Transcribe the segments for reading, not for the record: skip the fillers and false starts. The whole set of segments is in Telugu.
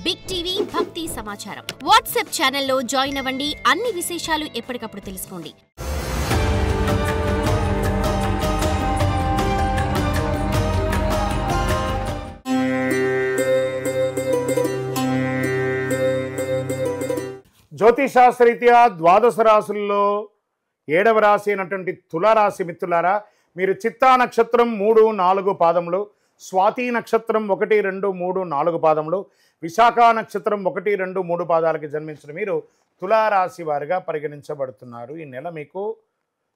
బిగ్ టీవీ భక్తి సమాచారం వాట్సాప్ ఛానల్లో జాయిన్ అవ్వండి. అన్ని విశేషాలు ఎప్పటికప్పుడు తెలుసుకోండి. జ్యోతిషాస్త్రరీత్యా ద్వాదశ రాశుల్లో 7వ రాశి అయినటువంటి తులారాశి మిత్రులారా, మీరు చిత్తా నక్షత్రం 3, 4 పాదములు, స్వాతి నక్షత్రం 1, 2, 3, 4 పాదములు, విశాఖ నక్షత్రం 1, 2, 3 పాదాలకి జన్మించిన మీరు తులారాశి వారిగా పరిగణించబడుతున్నారు. ఈ నెల మీకు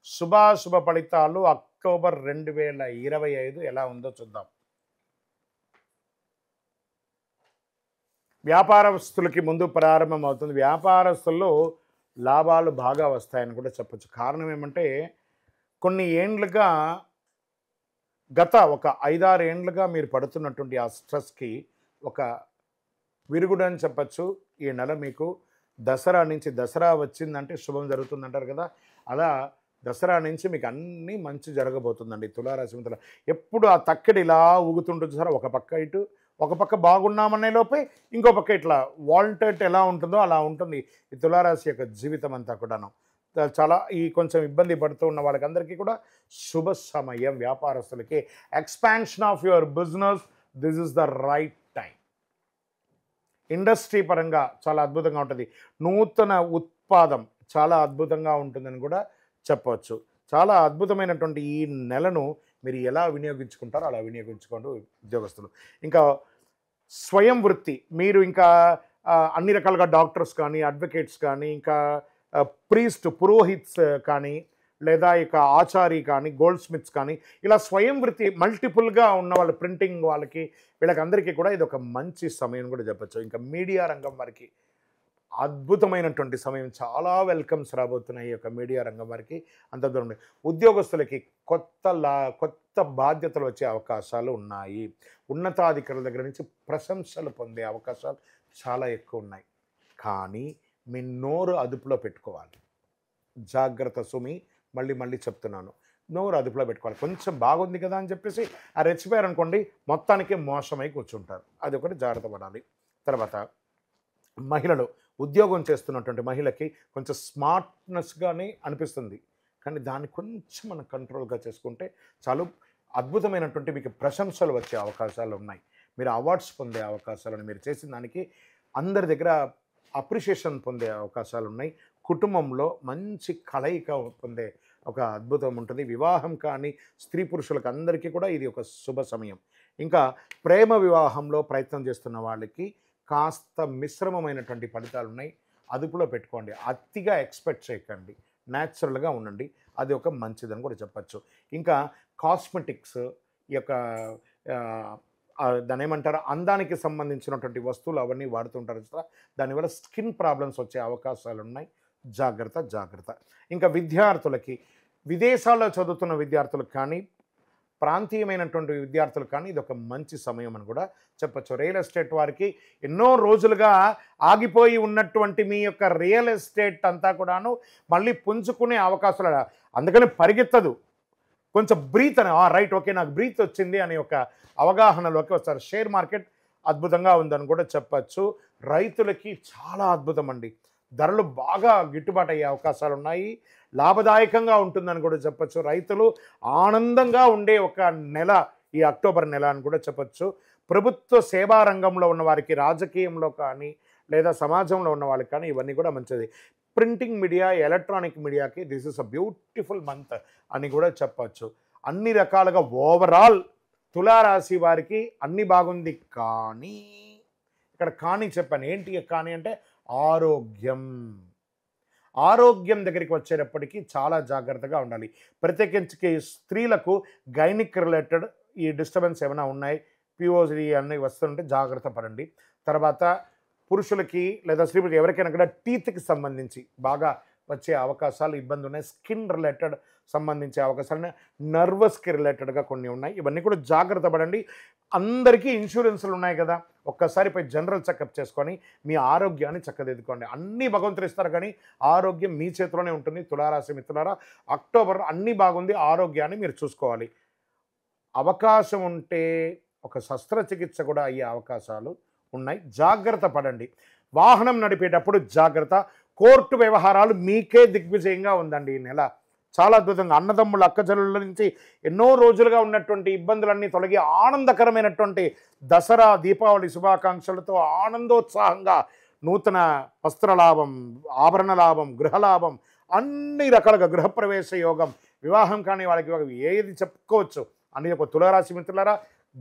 శుభాశుభ ఫలితాలు అక్టోబర్ 2025 ఎలా ఉందో చూద్దాం. వ్యాపారస్తులకి ముందు ప్రారంభం అవుతుంది. వ్యాపారస్తుల్లో లాభాలు బాగా వస్తాయని కూడా చెప్పచ్చు. కారణం ఏమంటే కొన్ని ఏండ్లుగా గత ఒక 5-6 ఏండ్లుగా మీరు పడుతున్నటువంటి ఆ స్ట్రెస్కి ఒక విరుగుడు అని చెప్పచ్చు. ఈ నెల మీకు దసరా నుంచి, దసరా వచ్చిందంటే శుభం జరుగుతుందంటారు కదా, అలా దసరా నుంచి మీకు అన్నీ మంచి జరగబోతుందండి. తులారాశి మిత్రులు ఎప్పుడు ఆ తక్కడి ఇలా ఊగుతుంటుంది సార్, ఒక పక్క ఇటు ఒక పక్క బాగున్నామనే లోపే ఇంకో పక్క ఇట్లా వాల్టెట్ ఎలా ఉంటుందో అలా ఉంటుంది ఈ తులారాశి యొక్క జీవితం అంతా కూడాను. చాలా ఈ కొంచెం ఇబ్బంది పడుతూ ఉన్న వాళ్ళకందరికీ కూడా శుభ సమయం. వ్యాపారస్తులకి expansion of your business, this is the right time. Industry పరంగా చాలా అద్భుతంగా ఉంటుంది. నూతన ఉత్పాదం చాలా అద్భుతంగా ఉంటుందని కూడా చెప్పవచ్చు. చాలా అద్భుతమైనటువంటి ఈ నెలను మీరు ఎలా వినియోగించుకుంటారో అలా వినియోగించుకోండి ఉద్యోగస్తులు. ఇంకా స్వయం వృత్తి, మీరు ఇంకా అన్ని రకాలుగా డాక్టర్స్ కానీ, అడ్వకేట్స్ కానీ, ఇంకా ప్రీస్ట్ పురోహిత్స్ కానీ, లేదా ఇక ఆచారి కానీ, గోల్డ్ స్మిత్స్ కానీ, ఇలా స్వయం వృత్తి మల్టిపుల్గా ఉన్న వాళ్ళ ప్రింటింగ్ వాళ్ళకి వీళ్ళకందరికీ కూడా ఇది ఒక మంచి సమయం కూడా చెప్పచ్చు. ఇంకా మీడియా రంగం వారికి అద్భుతమైనటువంటి సమయం. చాలా వెల్కమ్స్ రాబోతున్నాయి ఈ యొక్క మీడియా రంగం వారికి. అంత దూరం ఉద్యోగస్తులకి కొత్త బాధ్యతలు వచ్చే అవకాశాలు ఉన్నాయి. ఉన్నతాధికారుల దగ్గర నుంచి ప్రశంసలు పొందే అవకాశాలు చాలా ఎక్కువ ఉన్నాయి. కానీ మీ నోరు అదుపులో పెట్టుకోవాలి. జాగ్రత్త సుమి, మళ్ళీ చెప్తున్నాను, నోరు అదుపులో పెట్టుకోవాలి. కొంచెం బాగుంది కదా అని చెప్పేసి ఆ రెచ్చిపోయారనుకోండి, మొత్తానికి మోసమై కూర్చుంటారు. అది ఒకటి జాగ్రత్త పడాలి. తర్వాత మహిళలు, ఉద్యోగం చేస్తున్నటువంటి మహిళకి కొంచెం స్మార్ట్నెస్గానే అనిపిస్తుంది, కానీ దాన్ని కొంచెం మనం కంట్రోల్గా చేసుకుంటే చాలు. అద్భుతమైనటువంటి మీకు ప్రశంసలు వచ్చే అవకాశాలు ఉన్నాయి. మీరు అవార్డ్స్ పొందే అవకాశాలను, మీరు చేసిన దానికి అందరి దగ్గర అప్రిషియేషన్ పొందే అవకాశాలు ఉన్నాయి. కుటుంబంలో మంచి కలయిక పొందే ఒక అద్భుతం ఉంటుంది. వివాహం కానీ స్త్రీ పురుషులకు అందరికీ కూడా ఇది ఒక శుభ సమయం. ఇంకా ప్రేమ వివాహంలో ప్రయత్నం చేస్తున్న వాళ్ళకి కాస్త మిశ్రమమైనటువంటి ఫలితాలు ఉన్నాయి. అదుపులో పెట్టుకోండి. అతిగా ఎక్స్పెక్ట్ చేయకండి, న్యాచురల్గా ఉండండి. అది ఒక మంచిదని కూడా చెప్పచ్చు. ఇంకా కాస్మెటిక్స్, ఈ యొక్క దాని ఏమంటారు, అందానికి సంబంధించినటువంటి వస్తువులు అవన్నీ వాడుతుంటారు కదా, దానివల్ల స్కిన్ ప్రాబ్లమ్స్ వచ్చే అవకాశాలు ఉన్నాయి. జాగ్రత్త. ఇంకా విద్యార్థులకి, విదేశాల్లో చదువుతున్న విద్యార్థులకు కానీ, ప్రాంతీయమైనటువంటి విద్యార్థులు కానీ ఇది ఒక మంచి సమయం అని కూడా చెప్పచ్చు. రియల్ ఎస్టేట్ వారికి ఎన్నో రోజులుగా ఆగిపోయి ఉన్నటువంటి మీ యొక్క రియల్ ఎస్టేట్ అంతా కూడాను మళ్ళీ పుంజుకునే అవకాశాలు, అందుకని పరిగెత్తదు, కొంచెం బ్రీత్ అని, రైట్ ఓకే నాకు బ్రీత్ వచ్చింది అనే ఒక అవగాహనలోకి వస్తారు. షేర్ మార్కెట్ అద్భుతంగా ఉందని కూడా చెప్పచ్చు. రైతులకి చాలా అద్భుతం అండి. ధరలు బాగా గిట్టుబాటు అయ్యే అవకాశాలు ఉన్నాయి. లాభదాయకంగా ఉంటుందని కూడా చెప్పచ్చు. రైతులు ఆనందంగా ఉండే ఒక నెల ఈ అక్టోబర్ నెల అని కూడా చెప్పచ్చు. ప్రభుత్వ సేవా రంగంలో ఉన్న వారికి, రాజకీయంలో కానీ లేదా సమాజంలో ఉన్న వాళ్ళకి కానీ ఇవన్నీ కూడా మంచిది. ప్రింటింగ్ మీడియా, ఎలక్ట్రానిక్ మీడియాకి this is a beautiful month అని కూడా చెప్పచ్చు. అన్ని రకాలుగా ఓవరాల్ తులారాశి వారికి అన్నీ బాగుంది. కానీ ఇక్కడ కానీ చెప్పాను, ఏంటి కానీ అంటే ఆరోగ్యం దగ్గరికి వచ్చేటప్పటికీ చాలా జాగ్రత్తగా ఉండాలి. ప్రత్యేకించి స్త్రీలకు గైనిక్ రిలేటెడ్ ఈ డిస్టర్బెన్స్ ఏమైనా ఉన్నాయి, పిఓసి అన్నీ వస్తుంటే జాగ్రత్త పడండి. తర్వాత పురుషులకి లేదా స్త్రీలకు ఎవరికైనా కూడా టీత్కి సంబంధించి బాగా వచ్చే అవకాశాలు, ఇబ్బంది ఉన్నాయి. స్కిన్ రిలేటెడ్ సంబంధించే అవకాశాలు, నర్వస్కి రిలేటెడ్గా కొన్ని ఉన్నాయి. ఇవన్నీ కూడా జాగ్రత్త పడండి. అందరికీ ఇన్సూరెన్స్లు ఉన్నాయి కదా, ఒక్కసారి పోయి జనరల్ చెకప్ చేసుకొని మీ ఆరోగ్యాన్ని చక్కదిద్దుకోండి. అన్నీ భగవంతుడు ఇస్తారు, కానీ ఆరోగ్యం మీ చేతిలోనే ఉంటుంది. తులారాశి మిత్రులారా, అక్టోబర్ అన్నీ బాగుంది, ఆరోగ్యాన్ని మీరు చూసుకోవాలి. అవకాశం ఉంటే ఒక శస్త్రచికిత్స కూడా అయ్యే అవకాశాలు ఉన్నాయి. జాగ్రత్త పడండి. వాహనం నడిపేటప్పుడు జాగ్రత్త. కోర్టు వ్యవహారాలు మీకే దిగ్విజయంగా ఉందండి ఈ నెల. చాలా అద్భుతంగా అన్నదమ్ముల అక్కచెల్లెళ్ళ నుంచి ఎన్నో రోజులుగా ఉన్నటువంటి ఇబ్బందులన్నీ తొలగి ఆనందకరమైనటువంటి దసరా దీపావళి శుభాకాంక్షలతో ఆనందోత్సాహంగా నూతన వస్త్రలాభం, ఆభరణ లాభం, గృహలాభం, అన్ని రకాలుగా గృహప్రవేశ యోగం, వివాహం కాని వాళ్ళకి ఏది చెప్పుకోవచ్చు అని ఒక తులారాశి మిత్రులారా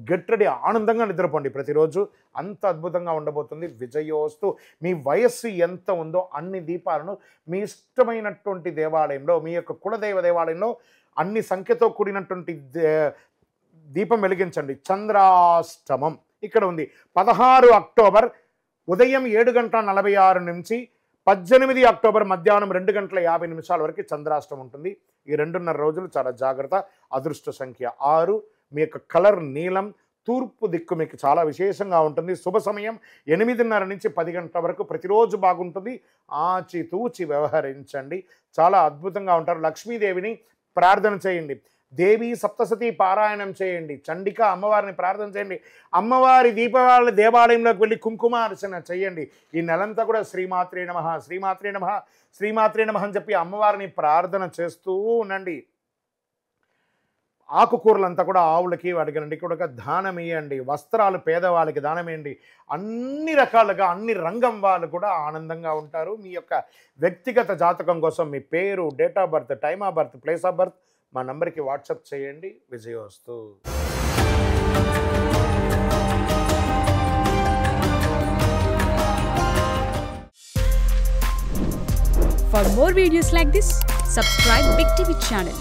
గెట్ రెడీ, ఆనందంగా నిద్రపోండి ప్రతిరోజు. అంత అద్భుతంగా ఉండబోతుంది. విజయోస్తు. మీ వయస్సు ఎంత ఉందో అన్ని దీపాలను మీ ఇష్టమైనటువంటి దేవాలయంలో, మీ యొక్క కులదైవ దేవాలయంలో అన్ని సంఖ్యతో కూడినటువంటి దీపం వెలిగించండి. చంద్రాష్టమం ఇక్కడ ఉంది. 16 అక్టోబర్ ఉదయం 7:46 నుంచి 18 అక్టోబర్ మధ్యాహ్నం 2:50 వరకు చంద్రాష్టమం ఉంటుంది. ఈ 2.5 రోజులు చాలా జాగ్రత్త. అదృష్ట సంఖ్య 6. మీ యొక్క కలర్ నీలం. తూర్పు దిక్కు మీకు చాలా విశేషంగా ఉంటుంది. శుభ సమయం 8:30 నుంచి 10 గంటల వరకు. ప్రతిరోజు బాగుంటుంది. ఆచితూచి వ్యవహరించండి. చాలా అద్భుతంగా ఉంటారు. లక్ష్మీదేవిని ప్రార్థన చేయండి. దేవి సప్తసతి పారాయణం చేయండి. చండిక అమ్మవారిని ప్రార్థన చేయండి. అమ్మవారి దీపావళి దేవాలయంలోకి వెళ్ళి కుంకుమార్చన చేయండి. ఈ నెలంతా కూడా శ్రీమాత్రే నమః, శ్రీమాత్రే నమః, శ్రీమాత్రే నమః అని చెప్పి అమ్మవారిని ప్రార్థన చేస్తూ ఉండండి. ఆకుకూరలంతా కూడా ఆవులకి వాటికి కూడా దానం ఇవ్వండి. వస్త్రాలు పేదవాళ్ళకి దానం ఇవ్వండి. అన్ని రకాలుగా అన్ని రంగం వాళ్ళు కూడా ఆనందంగా ఉంటారు. మీ యొక్క వ్యక్తిగత జాతకం కోసం మీ పేరు, date of birth, time of birth, place of birth మా నంబర్కి వాట్సాప్ చేయండి. విజయోస్తు. For more videos like this, subscribe Big TV channel.